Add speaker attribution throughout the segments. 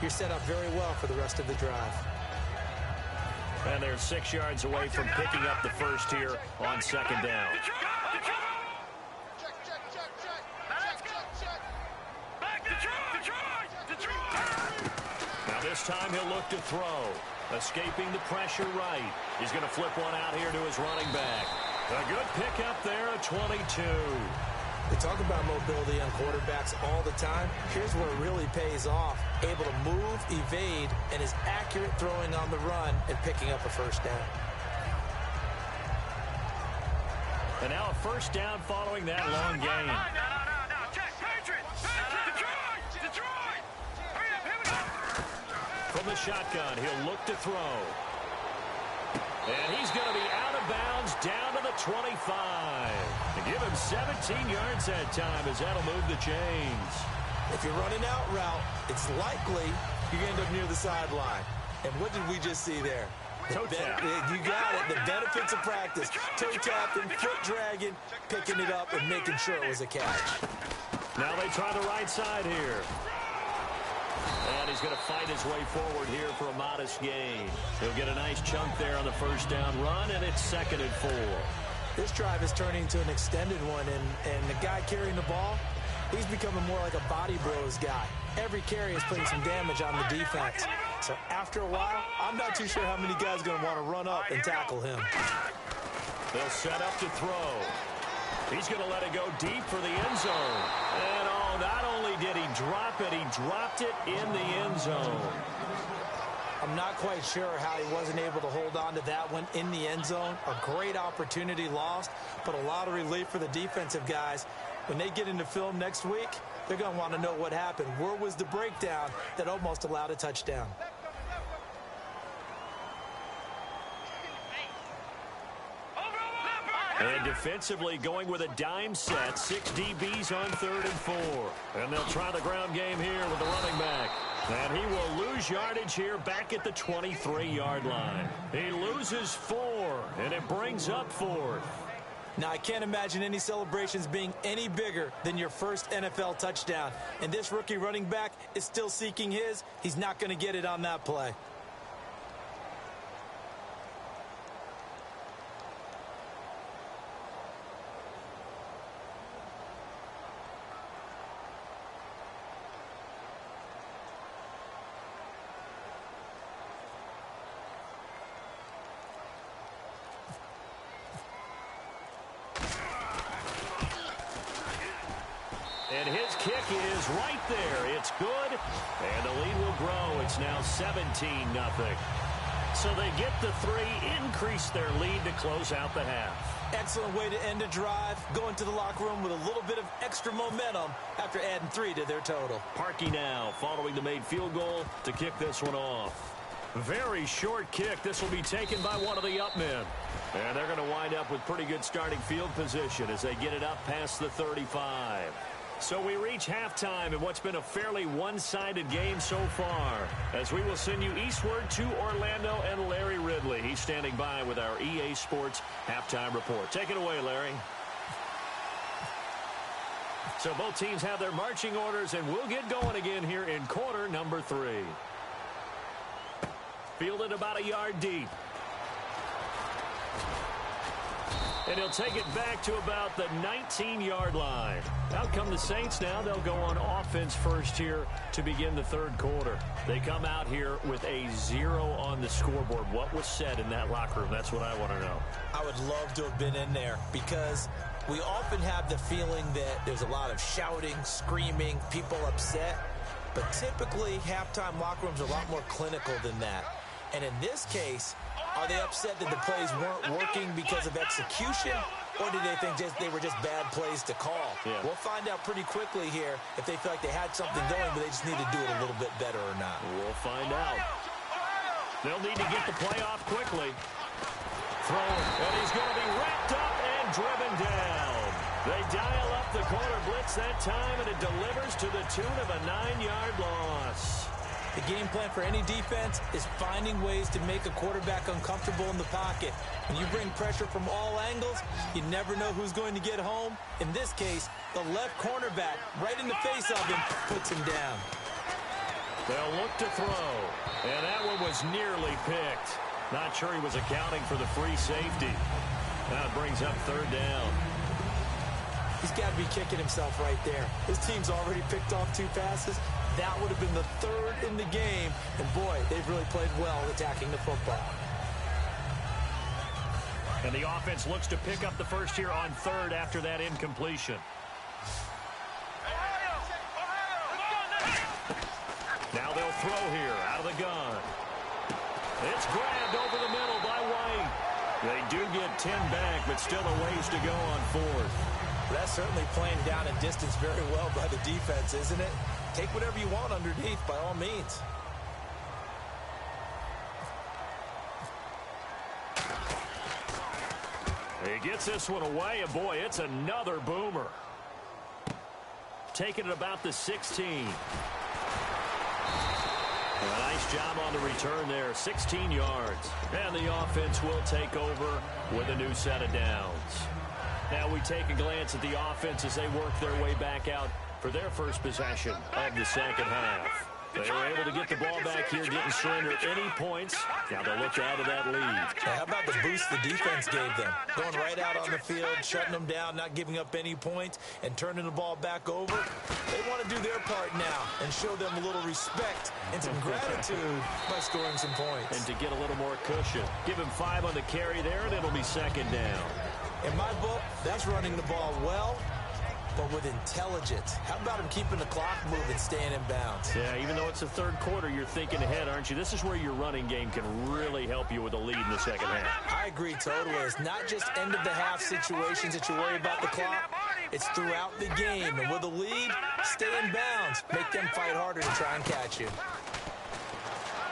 Speaker 1: you're set up very well for the rest of the drive.
Speaker 2: And they're 6 yards away from picking up the first here on second down. Now this time he'll look to throw. Escaping the pressure right. He's going to flip one out here to his running back. A good pickup there, a 22.
Speaker 1: They talk about mobility on quarterbacks all the time. Here's where it really pays off. Able to move, evade, and is accurate throwing on the run and picking up a first down.
Speaker 2: And now a first down following that long gain. From the shotgun, he'll look to throw. And he's going to be out of bounds down to the 25. And give him 17 yards that time as that'll move the chains.
Speaker 1: If you're running out route, it's likely you're going to end up near the sideline. And what did we just see there?
Speaker 2: Toe tap.
Speaker 1: You got it. The benefits of practice. Toe tapping, foot dragging, picking it up, and making sure it was a catch.
Speaker 2: Now they try the right side here. And he's going to fight his way forward here for a modest gain. He'll get a nice chunk there on the first down run, and it's 2nd and 4.
Speaker 1: This drive is turning into an extended one, and the guy carrying the ball, he's becoming more like a body blows guy. Every carry is putting some damage on the defense. So after a while, I'm not too sure how many guys are going to want to run up and tackle him.
Speaker 2: They'll set up to throw. He's going to let it go deep for the end zone. And not only did he drop it, he dropped it in the end zone.
Speaker 1: I'm not quite sure how he wasn't able to hold on to that one in the end zone. A great opportunity lost, but a lot of relief for the defensive guys. When they get into film next week, they're going to want to know what happened. Where was the breakdown that almost allowed a touchdown?
Speaker 2: And defensively going with a dime set. 6 DBs on 3rd and 4. And they'll try the ground game here with the running back. And he will lose yardage here back at the 23-yard line. He loses 4, and it brings up 4th.
Speaker 1: Now, I can't imagine any celebrations being any bigger than your first NFL touchdown. And this rookie running back is still seeking his. He's not going to get it on that play.
Speaker 2: And his kick is right there. It's good, and the lead will grow. It's now 17-0. So they get the 3, increase their lead to close out the half.
Speaker 1: Excellent way to end a drive, going to the locker room with a little bit of extra momentum after adding 3 to their total.
Speaker 2: Parkey now following the made field goal to kick this one off. Very short kick. This will be taken by one of the up men. And they're going to wind up with pretty good starting field position as they get it up past the 35. So we reach halftime in what's been a fairly one-sided game so far, as we will send you eastward to Orlando and Larry Ridley. He's standing by with our EA Sports halftime report. Take it away, Larry. So both teams have their marching orders, and we'll get going again here in quarter number 3. Fielded about a yard deep. And he'll take it back to about the 19-yard line. Out come the Saints now. They'll go on offense first here to begin the 3rd quarter. They come out here with a 0 on the scoreboard. What was said in that locker room? That's what I want to know.
Speaker 1: I would love to have been in there because we often have the feeling that there's a lot of shouting, screaming, people upset. But typically, halftime locker rooms are a lot more clinical than that. And in this case, are they upset that the plays weren't working because of execution, or do they think they were just bad plays to call?
Speaker 2: Yeah.
Speaker 1: We'll find out pretty quickly here if they feel like they had something going, but they just need to do it a little bit better or not.
Speaker 2: We'll find out. They'll need to get the play off quickly. Throw, and he's going to be wrapped up and driven down. They dial up the corner blitz that time, and it delivers to the tune of a 9-yard loss.
Speaker 1: The game plan for any defense is finding ways to make a quarterback uncomfortable in the pocket. When you bring pressure from all angles, you never know who's going to get home. In this case, the left cornerback, right in the face of him, puts him down.
Speaker 2: They'll look to throw. And that one was nearly picked. Not sure he was accounting for the free safety. Now it brings up third down.
Speaker 1: He's got to be kicking himself right there. His team's already picked off 2 passes. That would have been the 3rd in the game. And, boy, they've really played well attacking the football.
Speaker 2: And the offense looks to pick up the first here on 3rd after that incompletion. Now they'll throw here out of the gun. It's grabbed over the middle by White. They do get 10 back, but still a ways to go on 4th.
Speaker 1: That's certainly playing down a distance very well by the defense, isn't it? Take whatever you want underneath, by all means.
Speaker 2: He gets this one away, and boy, it's another boomer. Taking it about the 16. A nice job on the return there, 16 yards. And the offense will take over with a new set of downs. Now we take a glance at the offense as they work their way back out for their first possession of the second half. They were able to get the ball back here, didn't surrender any points. Now they'll look to add to that lead.
Speaker 1: How about the boost the defense gave them? Going right out on the field, shutting them down, not giving up any points, and turning the ball back over. They want to do their part now and show them a little respect and some gratitude by scoring some points.
Speaker 2: And to get a little more cushion. Give him 5 on the carry there, and it'll be second down.
Speaker 1: In my book, that's running the ball well, but with intelligence. How about him keeping the clock moving, staying in bounds?
Speaker 2: Yeah, even though it's the 3rd quarter, you're thinking ahead, aren't you? This is where your running game can really help you with a lead in the second half.
Speaker 1: I agree totally. It's not just end-of-the-half situations that you worry about the clock. It's throughout the game. And with a lead, stay in bounds. Make them fight harder to try and catch you.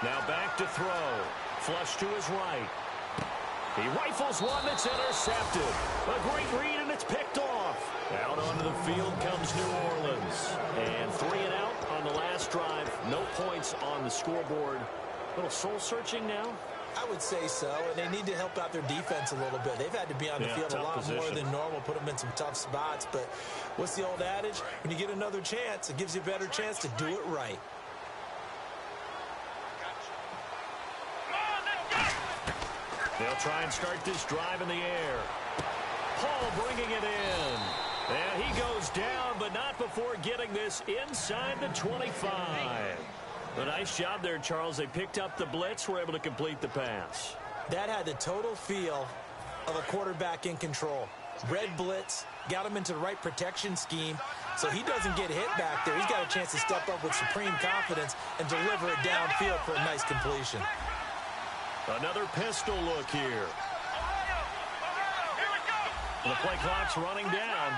Speaker 2: Now back to throw. Flush to his right. He rifles one that's intercepted. A great read, and it's picked off. Out onto the field comes New Orleans. And 3 and out on the last drive. No points on the scoreboard. A little soul-searching now?
Speaker 1: I would say so, and they need to help out their defense a little bit. They've had to be on the field a lot more than normal, put them in some tough spots. But what's the old adage? When you get another chance, it gives you a better chance to do it right.
Speaker 2: They'll try and start this drive in the air. Hall bringing it in. And he goes down, but not before getting this inside the 25. A nice job there, Charles. They picked up the blitz, were able to complete the pass.
Speaker 1: That had the total feel of a quarterback in control. Red blitz, got him into the right protection scheme, so he doesn't get hit back there. He's got a chance to step up with supreme confidence and deliver it downfield for a nice completion.
Speaker 2: Another pistol look here. The play clock's running down.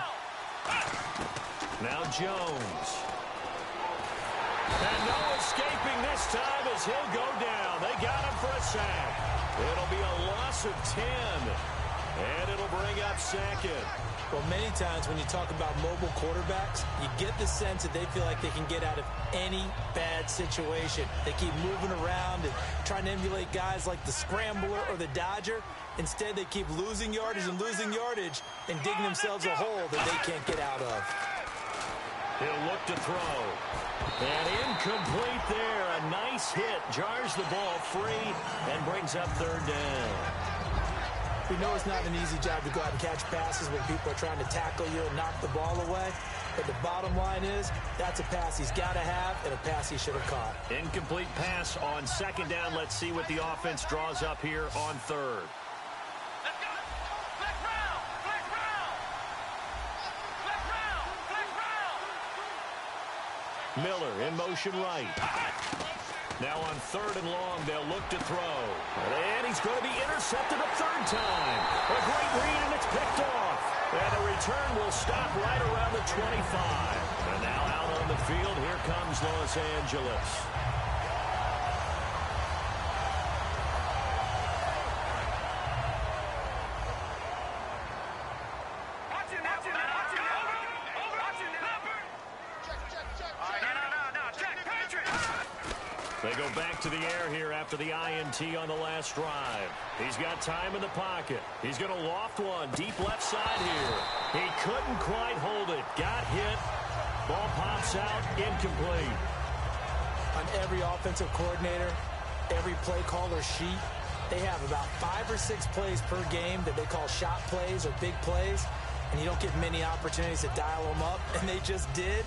Speaker 2: Now Jones. And no escaping this time as he'll go down. They got him for a sack. It'll be a loss of 10. And it'll bring up second.
Speaker 1: Well, many times when you talk about mobile quarterbacks, you get the sense that they feel like they can get out of any bad situation. They keep moving around and trying to emulate guys like the Scrambler or the Dodger. Instead, they keep losing yardage and digging themselves a hole that they can't get out of.
Speaker 2: He'll look to throw. And incomplete there. A nice hit. Jars the ball free and brings up third down.
Speaker 1: We know it's not an easy job to go out and catch passes when people are trying to tackle you and knock the ball away. But the bottom line is, that's a pass he's got to have and a pass he should have caught.
Speaker 2: Incomplete pass on second down. Let's see what the offense draws up here on third.
Speaker 3: Let's go. Flex round. Flex round. Flex round. Flex round.
Speaker 2: Miller in motion right. Now on third and long, they'll look to throw. And he's going to be intercepted a third time. A great read, and it's picked off. And the return will stop right around the 25. And now out on the field, here comes Los Angeles. They go back to the air here after the INT on the last drive. He's got time in the pocket. He's going to loft one deep left side here. He couldn't quite hold it. Got hit. Ball pops out. Incomplete.
Speaker 1: I on every offensive coordinator, every play caller sheet, they have about 5 or 6 plays per game that they call shot plays or big plays, and you don't get many opportunities to dial them up, and they just did,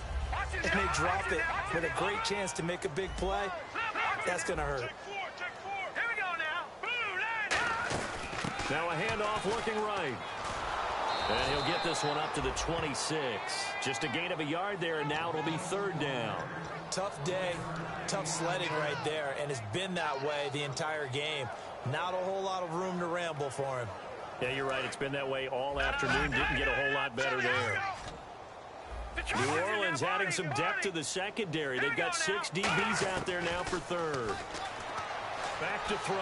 Speaker 1: and they dropped it with a great chance to make a big play. That's going to hurt.
Speaker 3: Here we go now. Blue line.
Speaker 2: Now a handoff looking right. And he'll get this one up to the 26. Just a gain of a yard there, and now it'll be 3rd down.
Speaker 1: Tough day, tough sledding right there, and it's been that way the entire game. Not a whole lot of room to ramble for him.
Speaker 2: Yeah, you're right. It's been that way all afternoon. Didn't get a whole lot better there. New Orleans adding some depth to the secondary. They've got 6 DBs out there now for 3rd. Back to throw.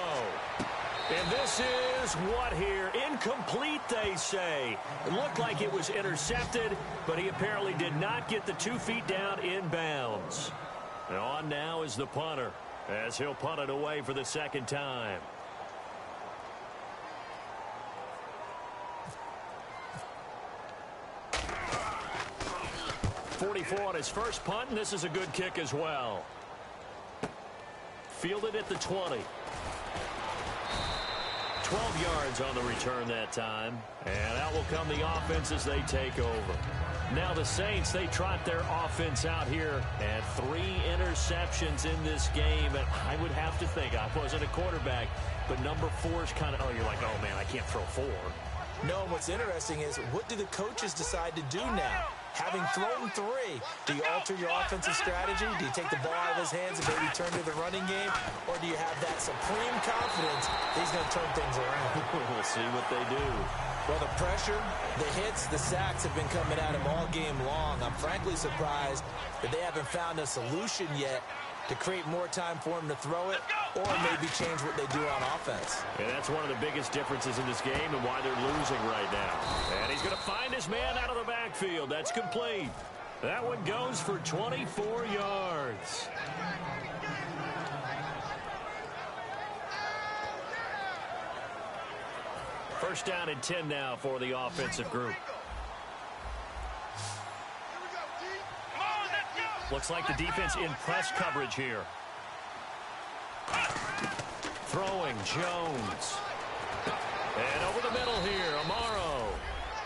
Speaker 2: And this is what here? Incomplete, they say. It looked like it was intercepted, but he apparently did not get the 2 feet down in bounds. And on now is the punter, as he'll punt it away for the 2nd time. 44 on his first punt, and this is a good kick as well. Fielded at the 20. 12 yards on the return that time. And out will come the offense as they take over. Now the Saints, they trot their offense out here. And 3 interceptions in this game. And I would have to think, I wasn't a quarterback, but number 4 is kind of, oh, you're like, oh, man, I can't throw 4.
Speaker 1: No, what's interesting is, what do the coaches decide to do now? Having thrown 3, do you alter your offensive strategy? Do you take the ball out of his hands and maybe turn to the running game? Or do you have that supreme confidence that he's going to turn things around?
Speaker 2: We'll see what they do.
Speaker 1: Well, the pressure, the hits, the sacks have been coming at him all game long. I'm frankly surprised that they haven't found a solution yet to create more time for him to throw it, or maybe change what they do on offense.
Speaker 2: And that's one of the biggest differences in this game and why they're losing right now. And he's going to find his man out of the backfield. That's complete. That one goes for 24 yards. First down and 10 now for the offensive group. Looks like the defense in press coverage here. Throwing Jones. And over the middle here, Amaro.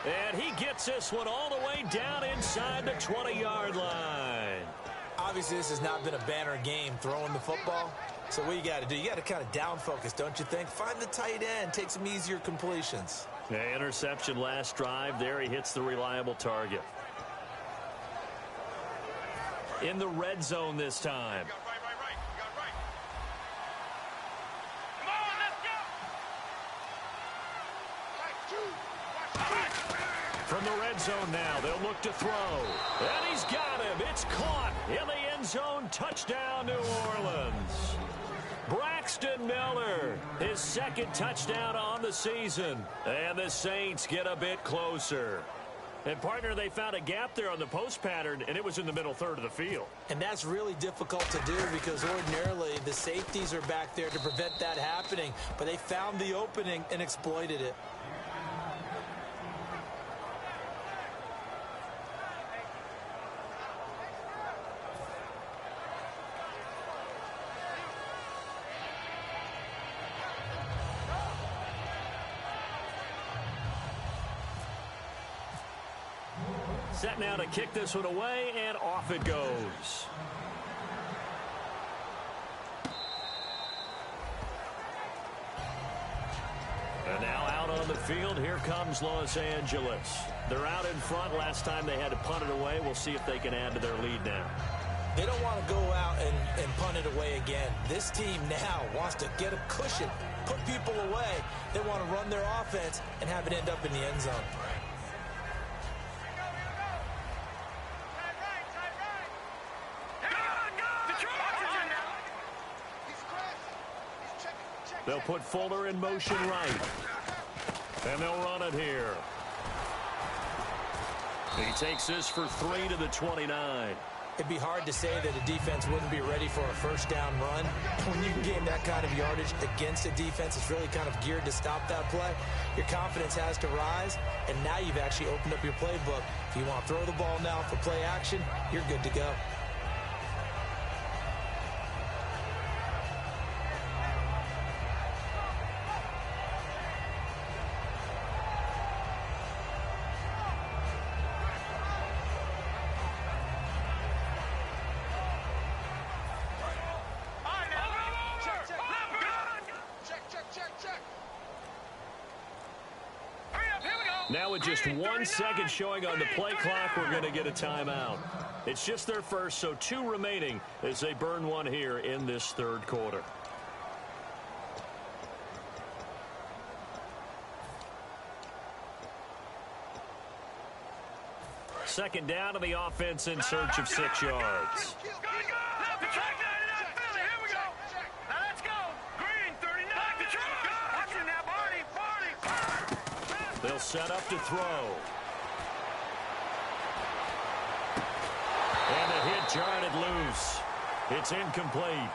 Speaker 2: And he gets this one all the way down inside the 20-yard line.
Speaker 1: Obviously, this has not been a banner game throwing the football. So what you got to do, you got to kind of down focus, don't you think? Find the tight end, take some easier completions.
Speaker 2: Yeah, interception last drive. There he hits the reliable target. In the red zone this time. From the red zone now, they'll look to throw. And he's got him. It's caught in the end zone. Touchdown, New Orleans. Braxton Miller, his 2nd touchdown on the season. And the Saints get a bit closer. And, partner, they found a gap there on the post pattern, and it was in the middle third of the field.
Speaker 1: And that's really difficult to do because ordinarily the safeties are back there to prevent that happening. But they found the opening and exploited it.
Speaker 2: Set now to kick this one away, and off it goes. And now out on the field, here comes Los Angeles. They're out in front. Last time they had to punt it away. We'll see if they can add to their lead now.
Speaker 1: They don't want to go out and punt it away again. This team now wants to get a cushion, put people away. They want to run their offense and have it end up in the end zone.
Speaker 2: They'll put Fuller in motion right. And they'll run it here. He takes this for 3 to the 29.
Speaker 1: It'd be hard to say that a defense wouldn't be ready for a first down run. When you can gain that kind of yardage against a defense that's really kind of geared to stop that play, your confidence has to rise, and now you've actually opened up your playbook. If you want to throw the ball now for play action, you're good to go.
Speaker 2: Now with just 1 second showing on the play clock, we're going to get a timeout. It's just their first, so 2 remaining as they burn one here in this third quarter. Second down to the offense in search of 6 yards. They'll set up to throw. And the hit jarred it loose. It's incomplete.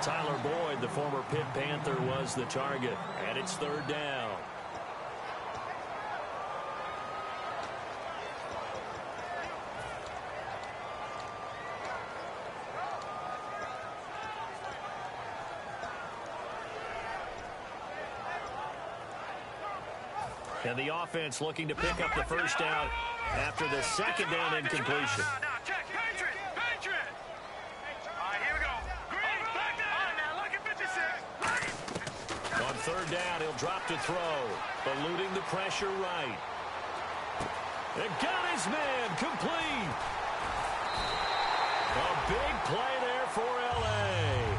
Speaker 2: Tyler Boyd, the former Pitt Panther, was the target. And it's third down. And the offense looking to pick up the first down after the second down incompletion. On third down, he'll drop to throw, eluding the pressure right. And got his man complete. A big play there for L.A.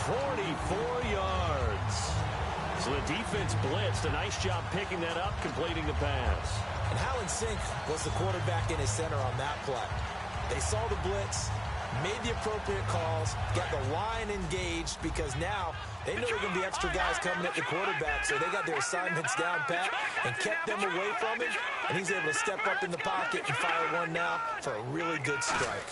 Speaker 2: 44 yards. So the defense blitzed. A nice job picking that up, completing the pass.
Speaker 1: And how in sync was the quarterback in his center on that play? They saw the blitz, made the appropriate calls, got the line engaged because now they know there are going to be extra guys coming at the quarterback, so they got their assignments down pat and kept them away from him, and he's able to step up in the pocket and fire one now for a really good strike.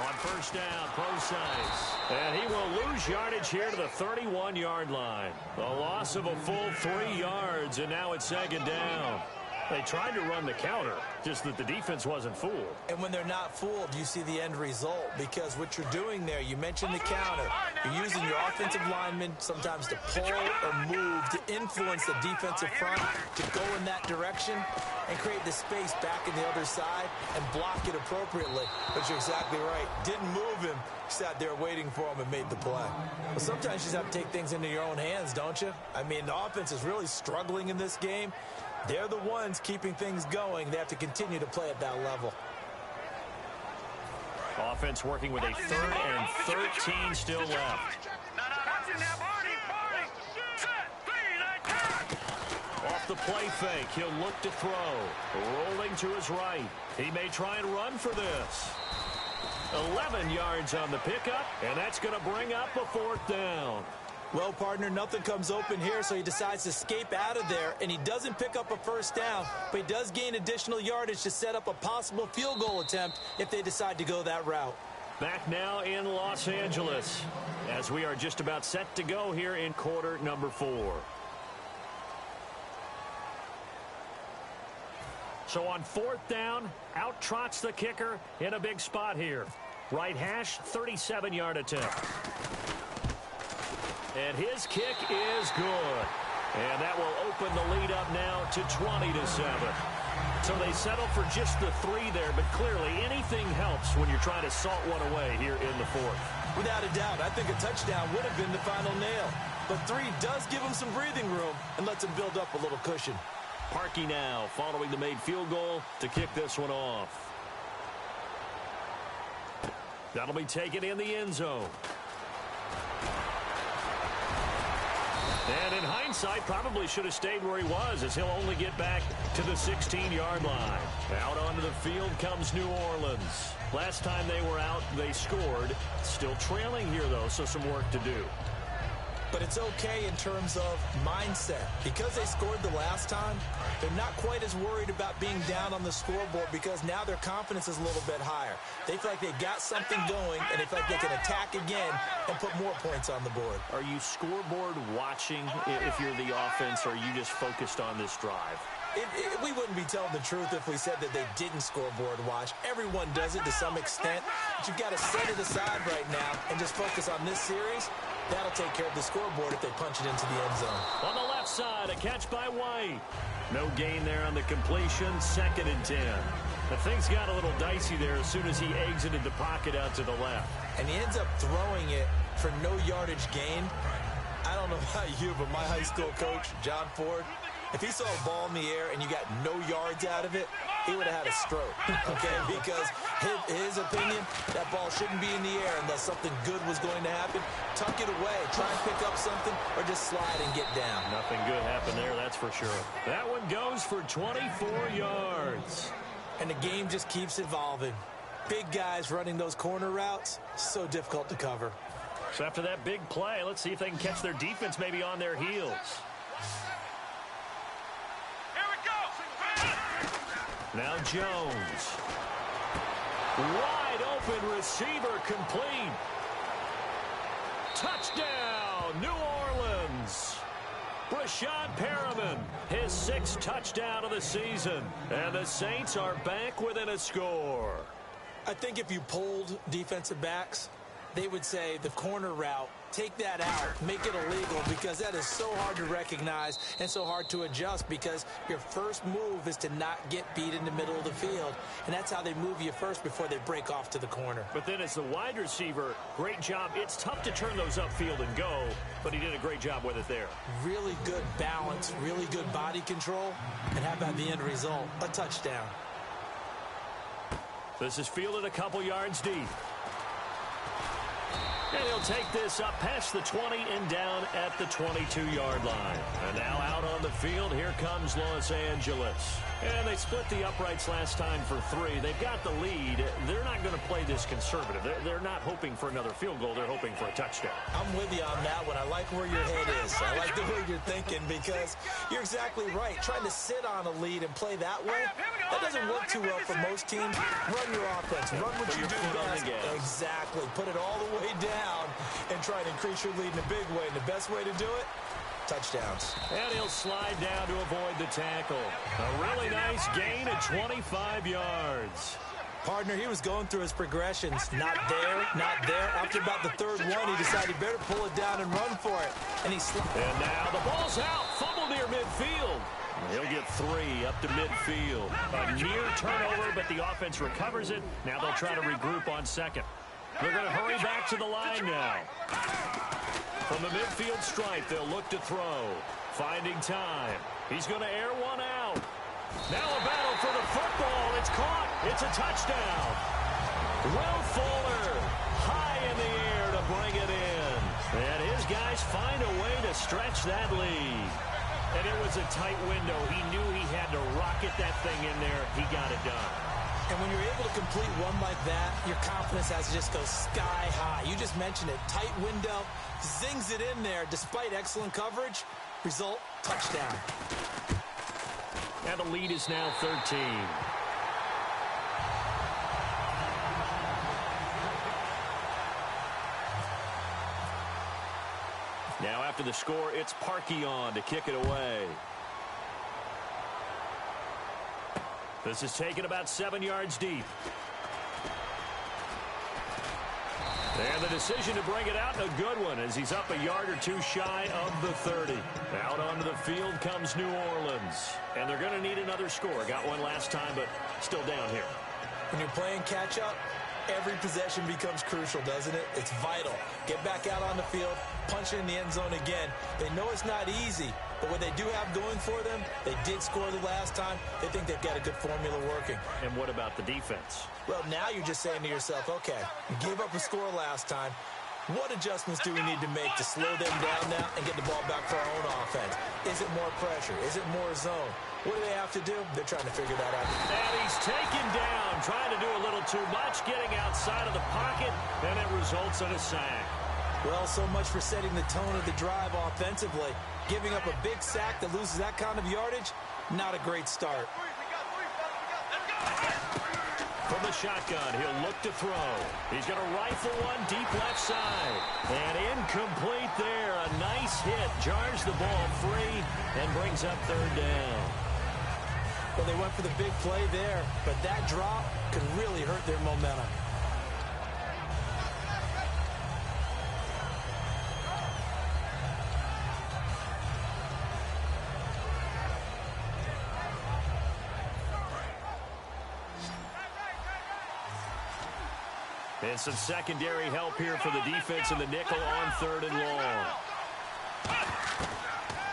Speaker 2: On first down, Procise. And he will lose yardage here to the 31-yard line. A loss of a full 3 yards, and now it's second down. They tried to run the counter, just that the defense wasn't fooled.
Speaker 1: And when they're not fooled, you see the end result, because what you're doing there, you mentioned the counter. You're using your offensive linemen sometimes to pull or move to influence the defensive front to go in that direction and create the space back in the other side and block it appropriately. But you're exactly right. Didn't move him. Sat there waiting for him and made the play. Well, sometimes you just have to take things into your own hands, don't you? I mean, the offense is really struggling in this game. They're the ones keeping things going. They have to continue to play at that level.
Speaker 2: Offense working with a 3rd and 13 still left. Off the play fake, he'll look to throw. Rolling to his right. He may try and run for this. 11 yards on the pickup, and that's going to bring up a 4th down.
Speaker 1: Well, partner, nothing comes open here, so he decides to escape out of there, and he doesn't pick up a first down, but he does gain additional yardage to set up a possible field goal attempt if they decide to go that route.
Speaker 2: Back now in Los Angeles, as we are just about set to go here in quarter number 4. So on 4th down, out trots the kicker in a big spot here. Right hash, 37-yard attempt. And his kick is good. And that will open the lead up now to 20-7. So they settle for just the 3 there, but clearly anything helps when you're trying to salt one away here in the 4th.
Speaker 1: Without a doubt, I think a touchdown would have been the final nail. But 3 does give him some breathing room and lets him build up a little cushion.
Speaker 2: Parkey now following the made field goal to kick this one off. That'll be taken in the end zone. And in hindsight, probably should have stayed where he was, as he'll only get back to the 16-yard line. Out onto the field comes New Orleans. Last time they were out, they scored. Still trailing here, though, so some work to do.
Speaker 1: But it's okay in terms of mindset. Because they scored the last time, they're not quite as worried about being down on the scoreboard because now their confidence is a little bit higher. They feel like they got something going, and they feel like they can attack again and put more points on the board.
Speaker 2: Are you scoreboard watching if you're the offense, or are you just focused on this drive?
Speaker 1: We wouldn't be telling the truth if we said that they didn't scoreboard watch. Everyone does it to some extent, but you've got to set it aside right now and just focus on this series. That'll take care of the scoreboard if they punch it into the end zone.
Speaker 2: On the left side, a catch by White. No gain there on the completion, 2nd and 10. But things got a little dicey there as soon as he exited the pocket out to the left.
Speaker 1: And he ends up throwing it for no yardage gain. I don't know about you, but my high school coach, John Ford, If he saw a ball in the air and you got no yards out of it, he would have had a stroke, okay? Because his opinion, that ball shouldn't be in the air unless something good was going to happen. Tuck it away, try and pick up something, or just slide and get down.
Speaker 2: Nothing good happened there, that's for sure. That one goes for 24 yards.
Speaker 1: And the game just keeps evolving. Big guys running those corner routes, so difficult to cover.
Speaker 2: So after that big play, let's see if they can catch their defense maybe on their heels.
Speaker 3: Here we go.
Speaker 2: Now Jones. Wide open receiver complete. Touchdown, New Orleans. Brashad Perriman, his 6th touchdown of the season. And the Saints are back within a score.
Speaker 1: I think if you polled defensive backs, they would say the corner route, take that out, make it illegal, because that is so hard to recognize and so hard to adjust, because your first move is to not get beat in the middle of the field, and that's how they move you first before they break off to the corner.
Speaker 2: But then as the wide receiver, great job. It's tough to turn those upfield and go, but he did a great job with it there.
Speaker 1: Really good balance, really good body control, and how about the end result? A touchdown.
Speaker 2: This is fielded a couple yards deep. And he'll take this up past the 20 and down at the 22-yard line. And now out on the field, here comes Los Angeles. And they split the uprights last time for 3. They've got the lead. They're not going to play this conservative. They're not hoping for another field goal. They're hoping for a touchdown.
Speaker 1: I'm with you on that one. I like where your head is. I like the way you're thinking, because you're exactly right. Trying to sit on a lead and play that way, that doesn't work too well for most teams. Run your offense. Run what you do best. Exactly. Put it all the way down and try and increase your lead in a big way. And the best way to do it, touchdowns.
Speaker 2: And he'll slide down to avoid the tackle. A really nice gain of 25 yards.
Speaker 1: Partner, he was going through his progressions. Not there, not there. After about the 3rd one, he decided he better pull it down and run for it. And
Speaker 2: And now the ball's out. Fumble near midfield. He'll get 3 up to midfield. A near turnover, but the offense recovers it. Now they'll try to regroup on 2nd. They're going to hurry back to the line now. From the midfield stripe, they'll look to throw. Finding time. He's going to air one out. Now a battle for the football. It's caught. It's a touchdown. Will Fuller high in the air to bring it in. And his guys find a way to stretch that lead. And it was a tight window. He knew he had to rocket that thing in there. He got it done.
Speaker 1: And when you're able to complete one like that, your confidence has to just go sky high. You just mentioned it. Tight window, zings it in there despite excellent coverage. Result, touchdown.
Speaker 2: And the lead is now 13. Now after the score, it's Parkey on to kick it away. This is taken about 7 yards deep. And the decision to bring it out, a good one, as he's up a yard or 2 shy of the 30. Out onto the field comes New Orleans. And they're going to need another score. Got one last time, but still down here.
Speaker 1: When you're playing catch-up, every possession becomes crucial, doesn't it? It's vital. Get back out on the field, punch it in the end zone again. They know it's not easy, but what they do have going for them, they did score the last time. They think they've got a good formula working.
Speaker 2: And what about the defense?
Speaker 1: Well, now you're just saying to yourself, okay, you gave up a score last time. What adjustments do we need to make to slow them down now and get the ball back for our own offense? Is it more pressure? Is it more zone? What do they have to do? They're trying to figure that out.
Speaker 2: And he's taken down, trying to do a little too much, getting outside of the pocket, and it results in a sack.
Speaker 1: Well, so much for setting the tone of the drive offensively. Giving up a big sack that loses that kind of yardage, not a great start.
Speaker 2: From the shotgun, he'll look to throw. He's going to rifle one deep left side. And incomplete there. A nice hit. Jars the ball free and brings up 3rd down.
Speaker 1: Well, they went for the big play there, but that drop could really hurt their momentum.
Speaker 2: And some secondary help here for the defense in the nickel on 3rd and long.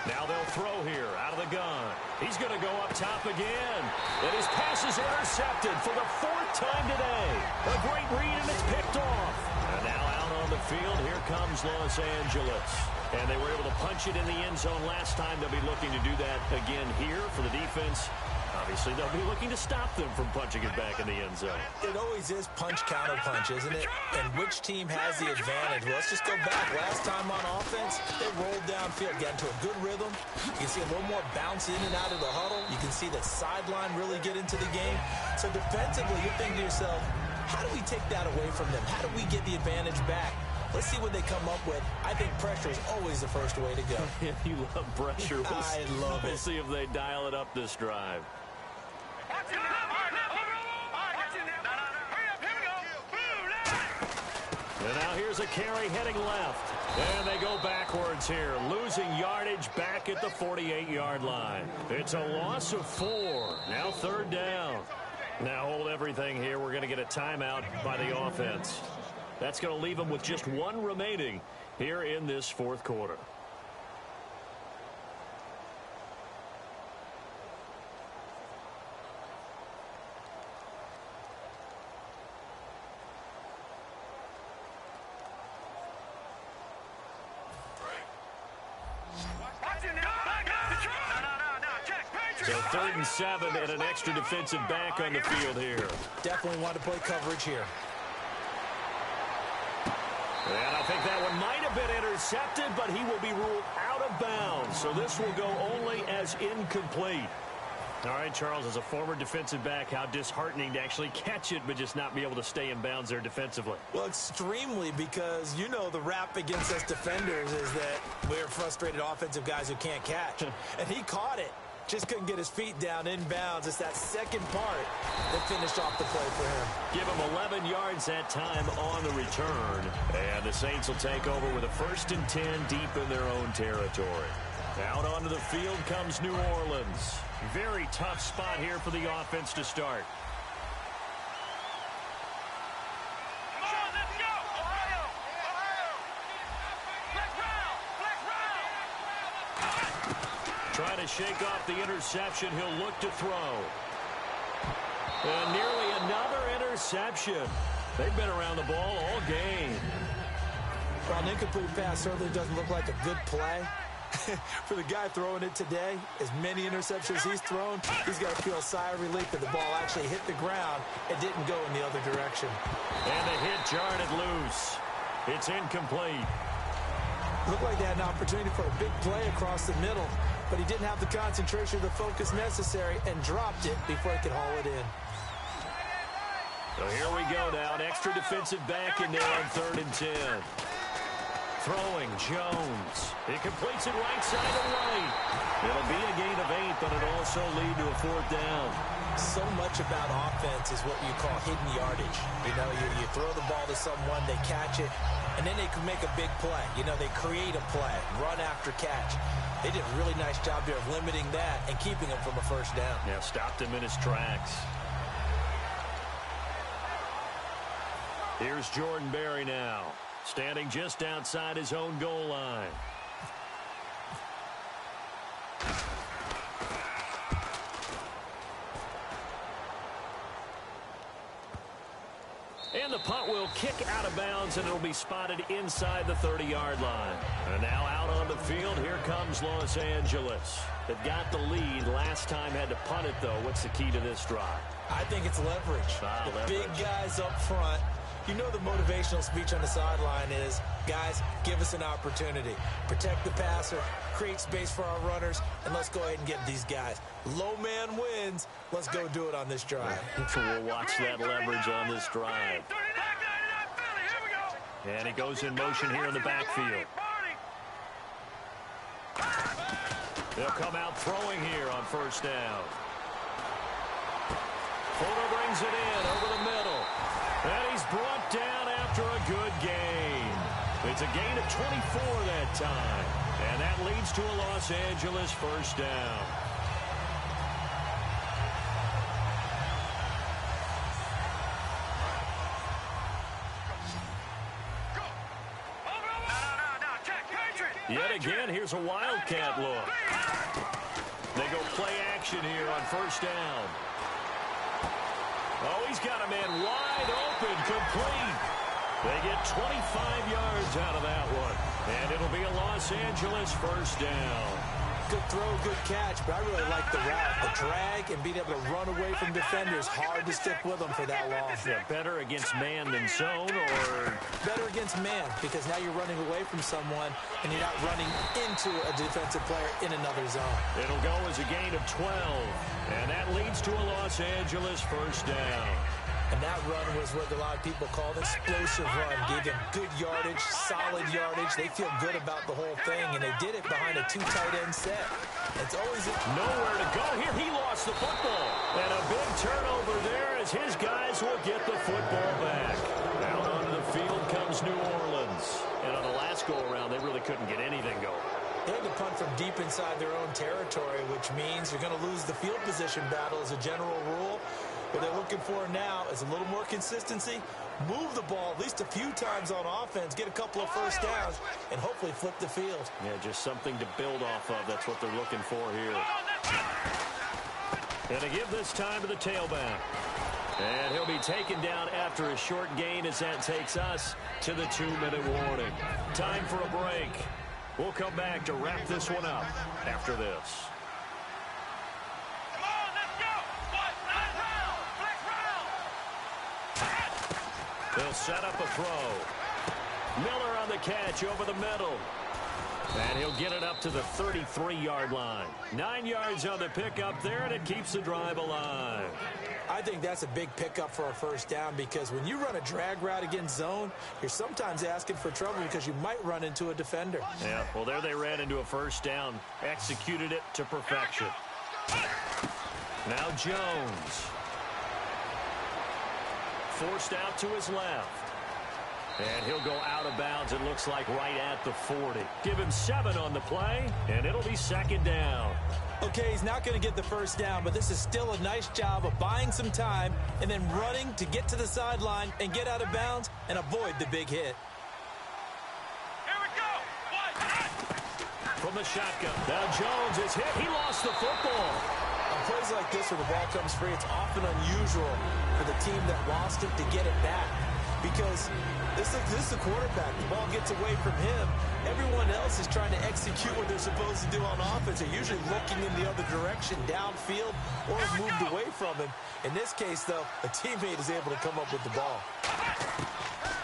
Speaker 2: Now they'll throw here out of the gun. He's going to go up top again. And his pass is intercepted for the 4th time today. A great read, and it's picked off. And now out on the field, here comes Los Angeles. And they were able to punch it in the end zone last time. They'll be looking to do that again here for the defense. Obviously, they'll be looking to stop them from punching it back in the end zone.
Speaker 1: It always is punch-counter-punch, isn't it? And which team has the advantage? Well, let's just go back. Last time on offense, they rolled downfield, got into a good rhythm. You can see a little more bounce in and out of the huddle. You can see the sideline really get into the game. So defensively, you're thinking to yourself, how do we take that away from them? How do we get the advantage back? Let's see what they come up with. I think pressure is always the first way to go.
Speaker 2: You love pressure.
Speaker 1: I love it.
Speaker 2: We'll see if they dial it up this drive. And now here's a carry heading left. And they go backwards here, losing yardage back at the 48-yard line. It's a loss of 4. Now 3rd down. Now hold everything here. We're going to get a timeout by the offense. That's going to leave them with just 1 remaining here in this 4th quarter. So 3rd and 7 and an extra defensive back on the field here.
Speaker 1: Definitely want to play coverage here.
Speaker 2: And I think that one might have been intercepted, but he will be ruled out of bounds. So this will go only as incomplete. All right, Charles, as a former defensive back, how disheartening to actually catch it but just not be able to stay in bounds there defensively.
Speaker 1: Well, extremely, because you know the rap against us defenders is that we're frustrated offensive guys who can't catch. And he caught it. Just couldn't get his feet down in bounds. It's that second part that finished off the play for him.
Speaker 2: Give him 11 yards that time on the return. And the Saints will take over with a 1st and 10 deep in their own territory. Out onto the field comes New Orleans. Very tough spot here for the offense to start.
Speaker 3: Come on, let's go! Ohio! Ohio! Flex round! Flex round!
Speaker 2: Trying to shake off the interception. He'll look to throw. And nearly another interception. They've been around the ball all game.
Speaker 1: Well, an incomplete pass certainly doesn't look like a good play. For the guy throwing it today, as many interceptions he's thrown, he's got to feel a sigh of relief that the ball actually hit the ground and didn't go in the other direction.
Speaker 2: And the hit jarred it loose. It's incomplete.
Speaker 1: Looked like they had an opportunity for a big play across the middle, but he didn't have the concentration or the focus necessary and dropped it before he could haul it in.
Speaker 2: So here we go now. An extra defensive back in there on 3rd and 10. Throwing, Jones. He completes it right side to right. It'll be a gain of 8, but it'll also lead to a 4th down.
Speaker 1: So much about offense is what you call hidden yardage. You know, you throw the ball to someone, they catch it, and then they can make a big play. You know, they create a play, run after catch. They did a really nice job there of limiting that and keeping him from a 1st down.
Speaker 2: Yeah, stopped him in his tracks. Here's Jordan Berry now, standing just outside his own goal line. And the punt will kick out of bounds, and it'll be spotted inside the 30-yard line. And now out on the field, here comes Los Angeles. They've got the lead. Last time had to punt it, though. What's the key to this drive?
Speaker 1: I think it's leverage. The big guys up front. You know the motivational speech on the sideline is, guys, give us an opportunity. Protect the passer, create space for our runners, and let's go ahead and get these guys. Low man wins. Let's go do it on this drive.
Speaker 2: We'll watch that leverage on this drive. And he goes in motion here in the backfield. They'll come out throwing here on 1st down. Fuller brings it in over the middle. And he's brought down after a good gain. It's a gain of 24 that time. And that leads to a Los Angeles 1st down. Yet again, here's a wildcat look. They go play action here on first down. Oh, he's got a man wide open, complete. They get 25 yards out of that one. And it'll be a Los Angeles first down.
Speaker 1: Good throw, good catch, but I really like the route. The drag and being able to run away from defenders, hard to stick with them for that long.
Speaker 2: Yeah, better against man than zone, or?
Speaker 1: Better against man, because now you're running away from someone and you're not running into a defensive player in another zone.
Speaker 2: It'll go as a gain of 12, and that leads to a Los Angeles first down.
Speaker 1: And that run was what a lot of people call an explosive run. Gave them good yardage, solid yardage. They feel good about the whole thing, and they did it behind a 2 tight end set. It's always
Speaker 2: nowhere to go here. He lost the football. And a big turnover there as his guys will get the football back. Out onto the field comes New Orleans. And on the last go-around, they really couldn't get anything going.
Speaker 1: They had to punt from deep inside their own territory, which means you're going to lose the field position battle as a general rule. What they're looking for now is a little more consistency, move the ball at least a few times on offense, get a couple of first downs, and hopefully flip the field.
Speaker 2: Yeah, just something to build off of. That's what they're looking for here. And to give this time to the tailback. And he'll be taken down after a short gain as that takes us to the 2-minute warning. Time for a break. We'll come back to wrap this one up after this. They'll set up a throw. Miller on the catch over the middle. And he'll get it up to the 33-yard line. 9 yards on the pickup there, and it keeps the drive alive.
Speaker 1: I think that's a big pickup for a first down, because when you run a drag route against zone, you're sometimes asking for trouble because you might run into a defender.
Speaker 2: Yeah, well, there they ran into a first down. Executed it to perfection. Now Jones. Forced out to his left. And he'll go out of bounds, it looks like, right at the 40. Give him 7 on the play, and it'll be second down.
Speaker 1: Okay, he's not going to get the first down, but this is still a nice job of buying some time and then running to get to the sideline and get out of bounds and avoid the big hit.
Speaker 3: Here we go.
Speaker 2: From the shotgun. Now Jones is hit. He lost the football.
Speaker 1: On plays like this where the ball comes free, it's often unusual for the team that lost it to get it back, because this is the quarterback. The ball gets away from him. Everyone else is trying to execute what they're supposed to do on offense. They're usually looking in the other direction, downfield, or have moved away from him. In this case, though, a teammate is able to come up with the ball.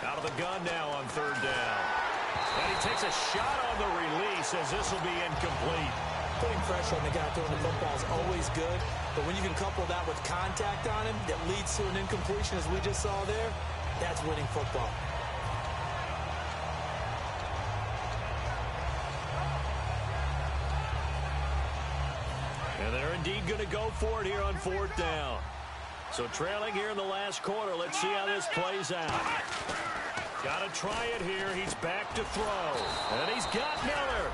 Speaker 2: Out of the gun now on third down. And he takes a shot on the release as this will be incomplete.
Speaker 1: Putting pressure on the guy throwing the football is always good, but when you can couple that with contact on him that leads to an incompletion, as we just saw there, that's winning football.
Speaker 2: And they're indeed going to go for it here on fourth down. So trailing here in the last quarter, let's see how this plays out. Got to try it here. He's back to throw. And he's got Miller.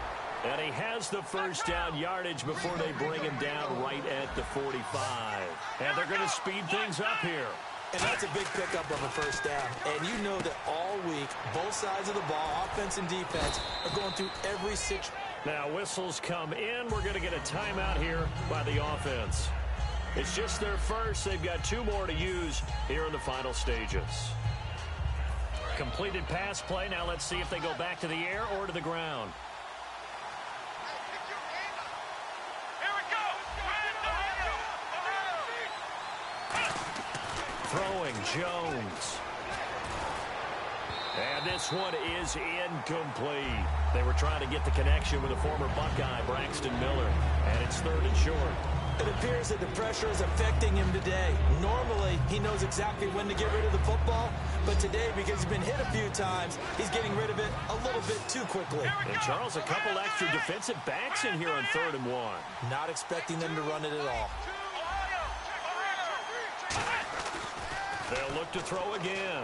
Speaker 2: And he has the first down yardage before they bring him down right at the 45. And they're going to speed things up here.
Speaker 1: And that's a big pickup of a first down. And you know that all week, both sides of the ball, offense and defense, are going through every situation.
Speaker 2: Now whistles come in. We're going to get a timeout here by the offense. It's just their first. They've got 2 more to use here in the final stages. Completed pass play. Now let's see if they go back to the air or to the ground. Throwing Jones. And this one is incomplete. They were trying to get the connection with a former Buckeye, Braxton Miller. And it's 3rd and short.
Speaker 1: It appears that the pressure is affecting him today. Normally, he knows exactly when to get rid of the football. But today, because he's been hit a few times, he's getting rid of it a little bit too quickly.
Speaker 2: And Charles, a couple extra defensive backs in here on 3rd and 1.
Speaker 1: Not expecting them to run it at all.
Speaker 2: They'll look to throw again.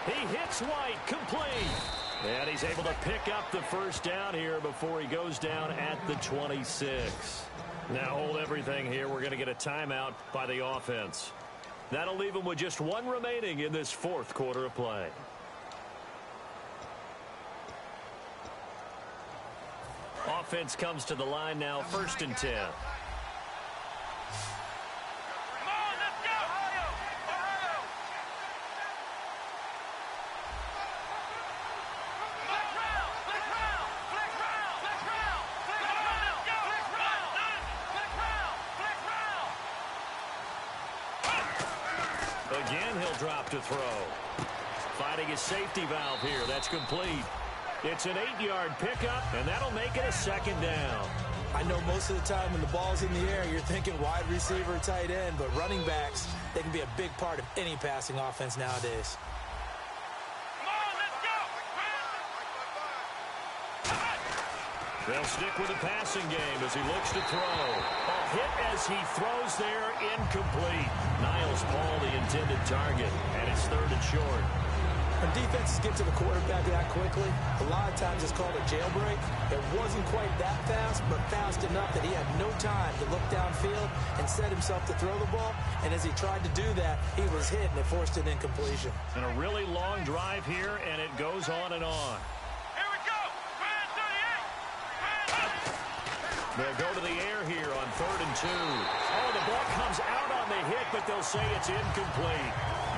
Speaker 2: He hits White, complete. And he's able to pick up the first down here before he goes down at the 26. Now hold everything here. We're going to get a timeout by the offense. That'll leave them with just 1 remaining in this 4th quarter of play. offense comes to the line now, 1st and 10.
Speaker 3: Again,
Speaker 2: he'll drop to throw. Finding his safety valve here. That's complete. It's an 8-yard pickup, and that'll make it a 2nd down.
Speaker 1: I know most of the time when the ball's in the air, you're thinking wide receiver, tight end, but running backs, they can be a big part of any passing offense nowadays.
Speaker 2: They'll stick with the passing game as he looks to throw. A hit as he throws there, incomplete. Niles Paul, the intended target, and it's 3rd and short.
Speaker 1: When defenses get to the quarterback that quickly, a lot of times it's called a jailbreak. It wasn't quite that fast, but fast enough that he had no time to look downfield and set himself to throw the ball. And as he tried to do that, he was hit, and it forced an incompletion.
Speaker 2: And a really long drive here, and it goes on and on.
Speaker 3: Here we go.
Speaker 2: They'll go to the air here on 3rd and 2. Oh, the ball comes out on the hit, but they'll say it's incomplete.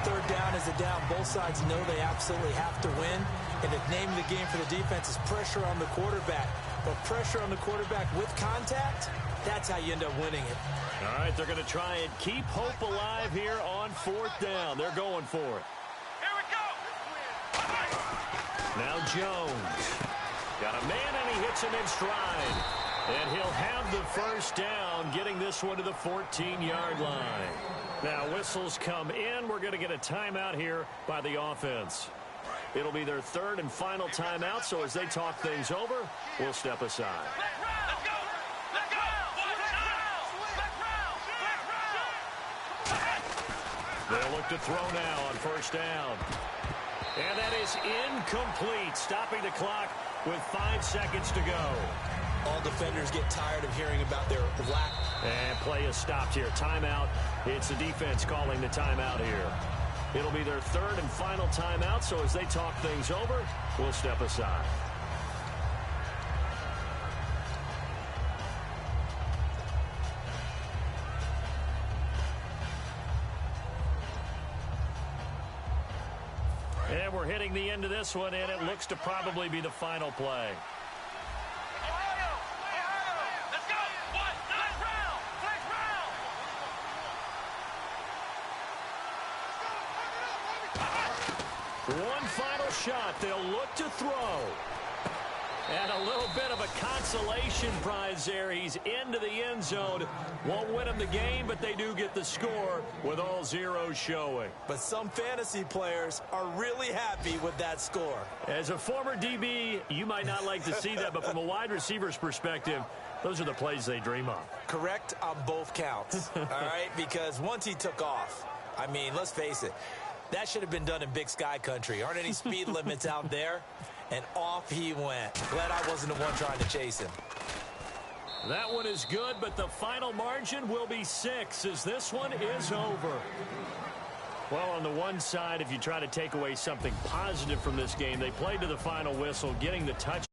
Speaker 1: 3rd down is a down. Both sides know they absolutely have to win. And the name of the game for the defense is pressure on the quarterback. But pressure on the quarterback with contact, that's how you end up winning it.
Speaker 2: All right, they're going to try and keep hope alive here on 4th down. They're going for it.
Speaker 3: Here we go.
Speaker 2: Now Jones. Got a man, and he hits him in stride. And he'll have the 1st down, getting this one to the 14-yard line. Now, whistles come in. We're going to get a timeout here by the offense. It'll be their 3rd and final timeout, so as they talk things over, we'll step aside.
Speaker 3: Let's go. Let's go.
Speaker 2: They'll look to throw now on 1st down. And that is incomplete, stopping the clock with 5 seconds to go.
Speaker 1: All defenders get tired of hearing about their lack.
Speaker 2: And play is stopped here. Timeout. It's the defense calling the timeout here. It'll be their 3rd and final timeout, so as they talk things over, we'll step aside. And we're hitting the end of this one, and it looks to probably be the final play. One final shot. They'll look to throw. And a little bit of a consolation prize there. He's into the end zone. Won't win them the game, but they do get the score with all zeros showing.
Speaker 1: But some fantasy players are really happy with that score.
Speaker 2: As a former DB, you might not like to see that, but from a wide receiver's perspective, those are the plays they dream of.
Speaker 1: Correct on both counts, all right? Because once he took off, I mean, let's face it, that should have been done in Big Sky country. Aren't any speed limits out there? And off he went. Glad I wasn't the one trying to chase him.
Speaker 2: That one is good, but the final margin will be 6 as this one is over. Well, on the one side, if you try to take away something positive from this game, they played to the final whistle, getting the touchdown.